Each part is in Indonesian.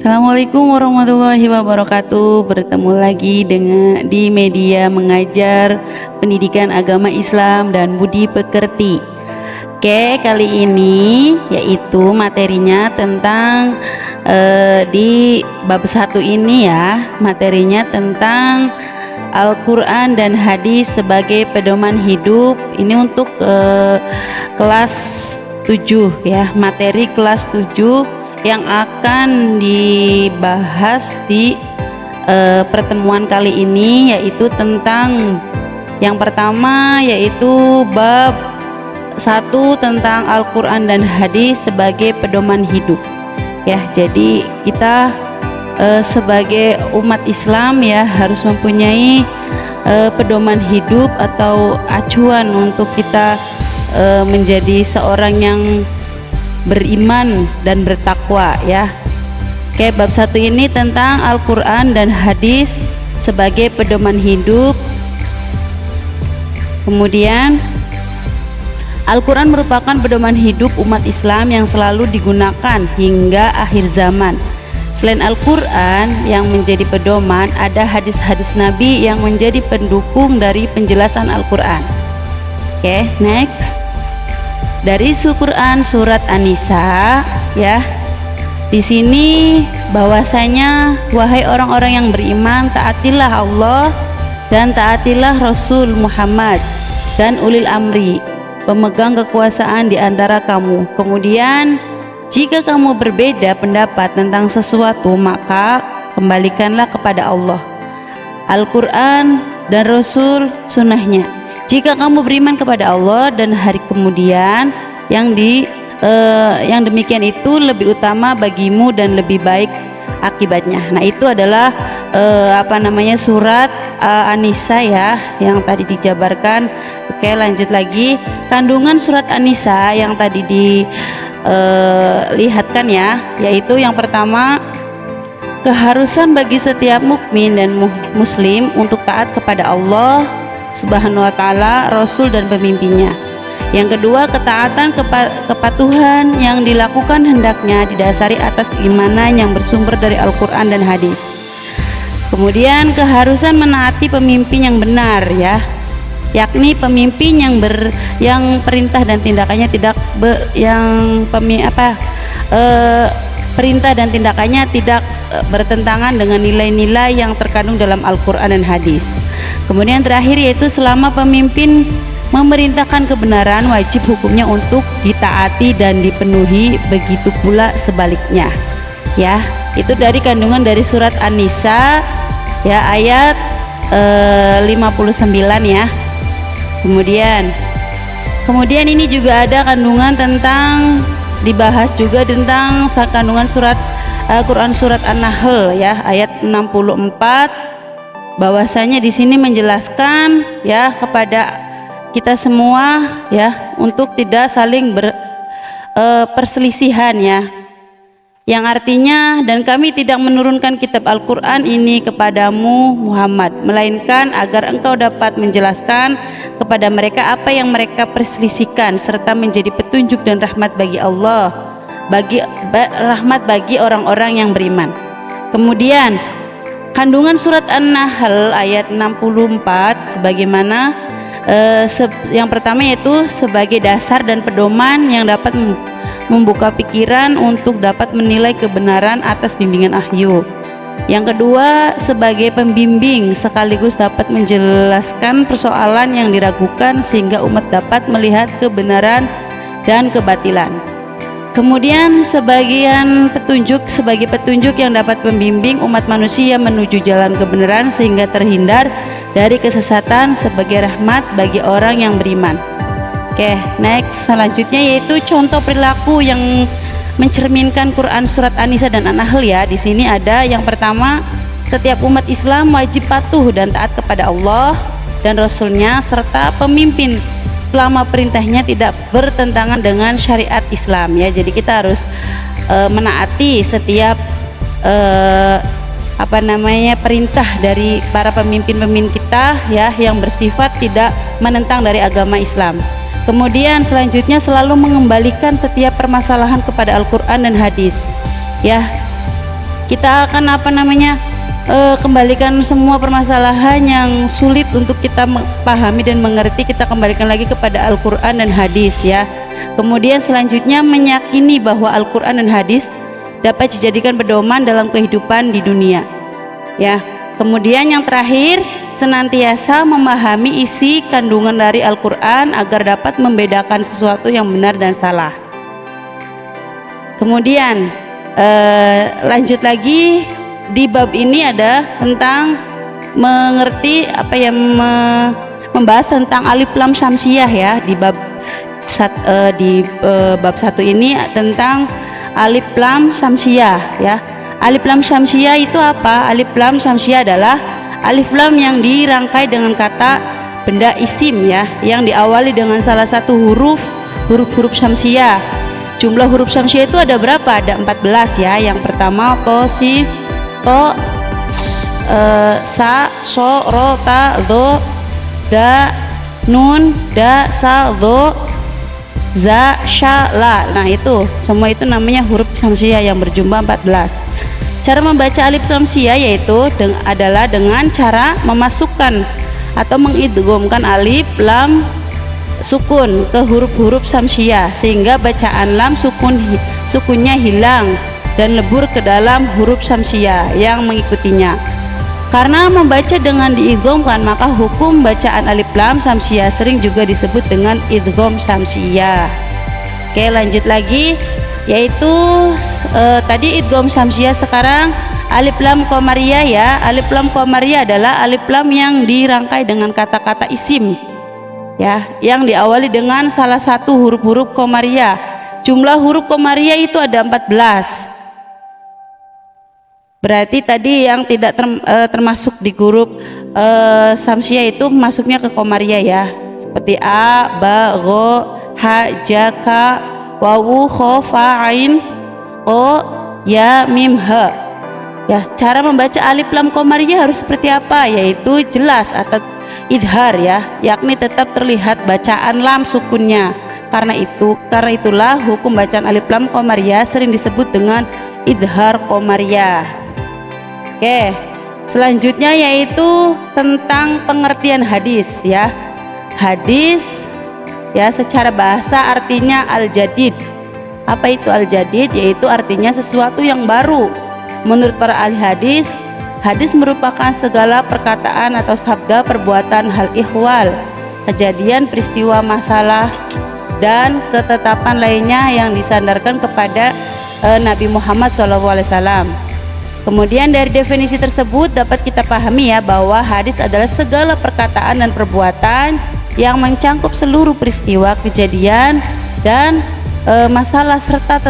Assalamualaikum warahmatullahi wabarakatuh. Bertemu lagi di media mengajar pendidikan agama Islam dan budi pekerti. Oke, kali ini yaitu materinya tentang di bab 1 ini ya, materinya tentang Al-Quran dan hadis sebagai pedoman hidup. Ini untuk kelas 7 ya, materi kelas 7 yang akan dibahas di pertemuan kali ini, yaitu tentang yang pertama, yaitu bab 1 tentang Al-Quran dan hadis sebagai pedoman hidup ya. Jadi kita sebagai umat Islam ya harus mempunyai pedoman hidup atau acuan untuk kita menjadi seorang yang beriman dan bertakwa ya. Oke, bab 1 ini tentang Al-Quran dan hadis sebagai pedoman hidup. Kemudian Al-Quran merupakan pedoman hidup umat Islam yang selalu digunakan hingga akhir zaman. Selain Al-Quran yang menjadi pedoman, ada hadis-hadis Nabi yang menjadi pendukung dari penjelasan Al-Quran. Oke, next. Dari Quran surat An-Nisa ya. Di sini bahwasanya wahai orang-orang yang beriman, taatilah Allah dan taatilah Rasul Muhammad dan ulil amri, pemegang kekuasaan di antara kamu. Kemudian jika kamu berbeda pendapat tentang sesuatu, maka kembalikanlah kepada Allah, Al-Quran dan Rasul sunnahnya. Jika kamu beriman kepada Allah dan hari kemudian, yang demikian itu lebih utama bagimu dan lebih baik akibatnya. Nah, itu adalah surat An-Nisa ya, yang tadi dijabarkan. Oke, lanjut lagi. Kandungan surat An-Nisa yang tadi dilihatkan ya, yaitu yang pertama, keharusan bagi setiap mukmin dan muslim untuk taat kepada Allah Subhanahu wa ta'ala, Rasul dan pemimpinnya. Yang kedua, ketaatan kepatuhan yang dilakukan hendaknya didasari atas keimanan yang bersumber dari Al-Quran dan hadis. Kemudian keharusan menaati pemimpin yang benar ya, yakni pemimpin yang perintah dan tindakannya perintah dan tindakannya tidak bertentangan dengan nilai-nilai yang terkandung dalam Al-Quran dan hadis. Kemudian terakhir, yaitu selama pemimpin memerintahkan kebenaran, wajib hukumnya untuk ditaati dan dipenuhi, begitu pula sebaliknya ya. Itu dari kandungan dari surat An-Nisa ya, ayat 59 ya. Kemudian ini juga ada kandungan tentang, dibahas juga tentang kandungan surat Quran surat An-Nahl ya, ayat 64, bahwasanya di sini menjelaskan ya kepada kita semua ya untuk tidak saling perselisihan ya, yang artinya, dan kami tidak menurunkan kitab Al-Quran ini kepadamu Muhammad, melainkan agar engkau dapat menjelaskan kepada mereka apa yang mereka perselisihkan, serta menjadi petunjuk dan rahmat bagi Allah, rahmat bagi orang-orang yang beriman. Kemudian kandungan surat An-Nahl ayat 64 sebagaimana yang pertama, yaitu sebagai dasar dan pedoman yang dapat membuka pikiran untuk dapat menilai kebenaran atas bimbingan wahyu. Yang kedua, sebagai pembimbing sekaligus dapat menjelaskan persoalan yang diragukan sehingga umat dapat melihat kebenaran dan kebatilan. Kemudian sebagai petunjuk yang dapat membimbing umat manusia menuju jalan kebenaran sehingga terhindar dari kesesatan, sebagai rahmat bagi orang yang beriman. Oke, next, selanjutnya yaitu contoh perilaku yang mencerminkan Quran surat An-Nisa dan An-Nahl ya. Di sini ada yang pertama, setiap umat Islam wajib patuh dan taat kepada Allah dan Rasulnya serta pemimpin selama perintahnya tidak bertentangan dengan syariat Islam ya. Jadi kita harus menaati setiap perintah dari para pemimpin-pemimpin kita ya, yang bersifat tidak menentang dari agama Islam. Kemudian selanjutnya selalu mengembalikan setiap permasalahan kepada Al-Quran dan hadis ya. kita akan kembalikan semua permasalahan yang sulit untuk kita pahami dan mengerti, kita kembalikan lagi kepada Al-Quran dan hadis ya. Kemudian selanjutnya meyakini bahwa Al-Quran dan hadis dapat dijadikan pedoman dalam kehidupan di dunia ya. Kemudian yang terakhir, senantiasa memahami isi kandungan dari Al-Quran agar dapat membedakan sesuatu yang benar dan salah. Kemudian lanjut lagi, di bab ini ada tentang mengerti membahas tentang alif lam syamsiyah ya. Di bab satu ini tentang alif lam syamsiyah ya. Alif lam syamsiyah itu apa? Alif lam syamsiyah adalah alif lam yang dirangkai dengan kata benda isim ya, yang diawali dengan salah satu huruf syamsiyah. Jumlah huruf syamsiyah itu ada berapa? Ada 14 ya. Yang pertama to, si, to, sa, so, ro, ta, do, da, nun, da, sa, do, za, sha, la. Nah itu semua itu namanya huruf syamsiyah yang berjumlah 14. Cara membaca alif syamsiyah yaitu adalah dengan cara memasukkan atau mengidghamkan alif lam sukun ke huruf-huruf syamsiyah sehingga bacaan lam sukunnya hilang dan lebur ke dalam huruf syamsiyah yang mengikutinya. Karena membaca dengan diidghamkan, maka hukum bacaan alif lam syamsiyah sering juga disebut dengan idgham syamsiyah. Oke, lanjut lagi, yaitu tadi idgham syamsiyah, sekarang alif lam qamariyah ya. Alif lam qamariyah adalah alif lam yang dirangkai dengan kata-kata isim ya, yang diawali dengan salah satu huruf-huruf qamariyah. Jumlah huruf qamariyah itu ada 14. Berarti tadi yang tidak termasuk di huruf syamsiyah itu masuknya ke qamariyah ya, seperti a, ba, gho, ha, ja, ka, wawu, kho, fa, ain, o, ya, mim, ha ya. Cara membaca alif lam qamariyah harus seperti apa? Yaitu jelas atau idhar ya, yakni tetap terlihat bacaan lam sukunnya. Karena itulah hukum bacaan alif lam qamariyah sering disebut dengan idhar qamariyah. Oke, selanjutnya yaitu tentang pengertian hadis ya. Hadis ya, secara bahasa artinya al-jadid. Apa itu al-jadid? Yaitu artinya sesuatu yang baru. Menurut para ahli hadis, hadis merupakan segala perkataan atau sabda, perbuatan, hal ihwal, kejadian, peristiwa, masalah, dan ketetapan lainnya yang disandarkan kepada Nabi Muhammad SAW. Kemudian dari definisi tersebut dapat kita pahami ya, bahwa hadis adalah segala perkataan dan perbuatan yang mencangkup seluruh peristiwa, kejadian, dan masalah serta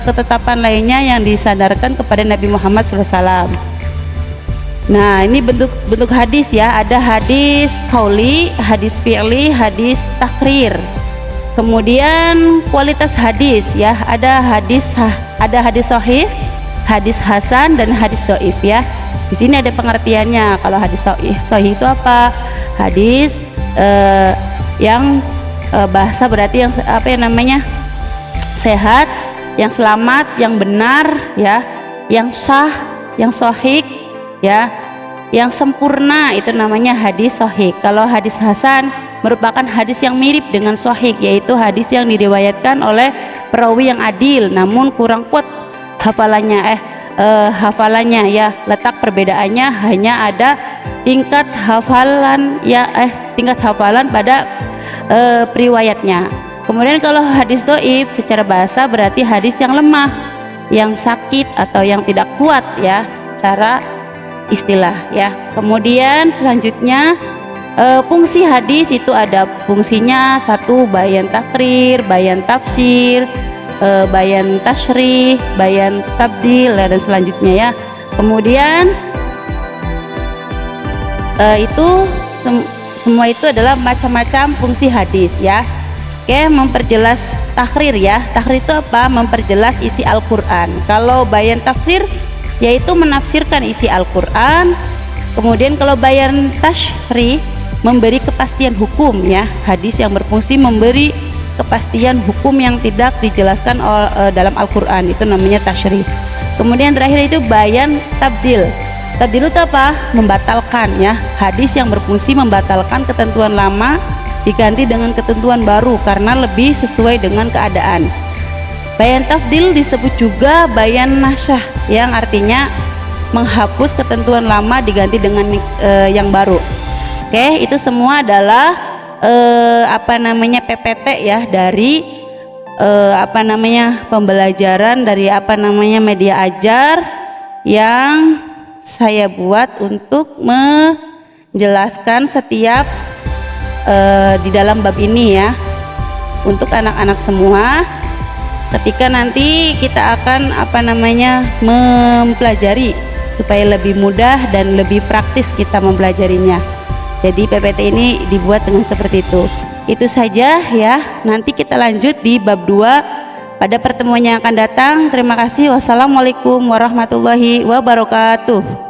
ketetapan lainnya yang disandarkan kepada Nabi Muhammad SAW. Nah, ini bentuk hadis ya. Ada hadis qauli, hadis fi'li, hadis takrir. Kemudian kualitas hadis ya, ada hadis sahih, hadis hasan, dan hadis dhaif ya. Di sini ada pengertiannya. Kalau hadis sahih itu apa? Hadis yang bahasa berarti yang sehat, yang selamat, yang benar ya, yang sah, yang sahih ya, yang sempurna, itu namanya hadis sahih. Kalau hadis hasan merupakan hadis yang mirip dengan sahih, yaitu hadis yang diriwayatkan oleh perawi yang adil namun kurang kuat hafalannya ya. Letak perbedaannya hanya ada tingkat hafalan pada periwayatnya. Kemudian kalau hadis dhaif secara bahasa berarti hadis yang lemah, yang sakit, atau yang tidak kuat ya, cara istilah ya. Kemudian selanjutnya fungsi hadis itu ada fungsinya: satu, bayan takrir, bayan tafsir, bayan tasyrih, bayan tabdil, dan selanjutnya ya. Kemudian semua itu adalah macam-macam fungsi hadis ya. Oke, memperjelas takrir ya. Takrir itu apa? Memperjelas isi Al-Quran. Kalau bayan tafsir yaitu menafsirkan isi Al-Quran. Kemudian kalau bayan tasyrih memberi kepastian hukum ya. Hadis yang berfungsi memberi kepastian hukum yang tidak dijelaskan dalam Al-Quran, itu namanya tasyrih. Kemudian terakhir itu bayan tabdil. Tabdil itu apa? Membatalkan, ya, hadis yang berfungsi membatalkan ketentuan lama diganti dengan ketentuan baru karena lebih sesuai dengan keadaan. Bayan tafdil disebut juga bayan nasyah, yang artinya menghapus ketentuan lama diganti dengan yang baru. Oke, itu semua adalah PPT ya, dari pembelajaran dari media ajar yang saya buat untuk menjelaskan setiap di dalam bab ini, ya, untuk anak-anak semua. Ketika nanti kita akan mempelajari supaya lebih mudah dan lebih praktis kita mempelajarinya. Jadi PPT ini dibuat dengan seperti itu. Itu saja, ya. Nanti kita lanjut di bab 2 pada pertemuan yang akan datang. Terima kasih. Wassalamualaikum warahmatullahi wabarakatuh.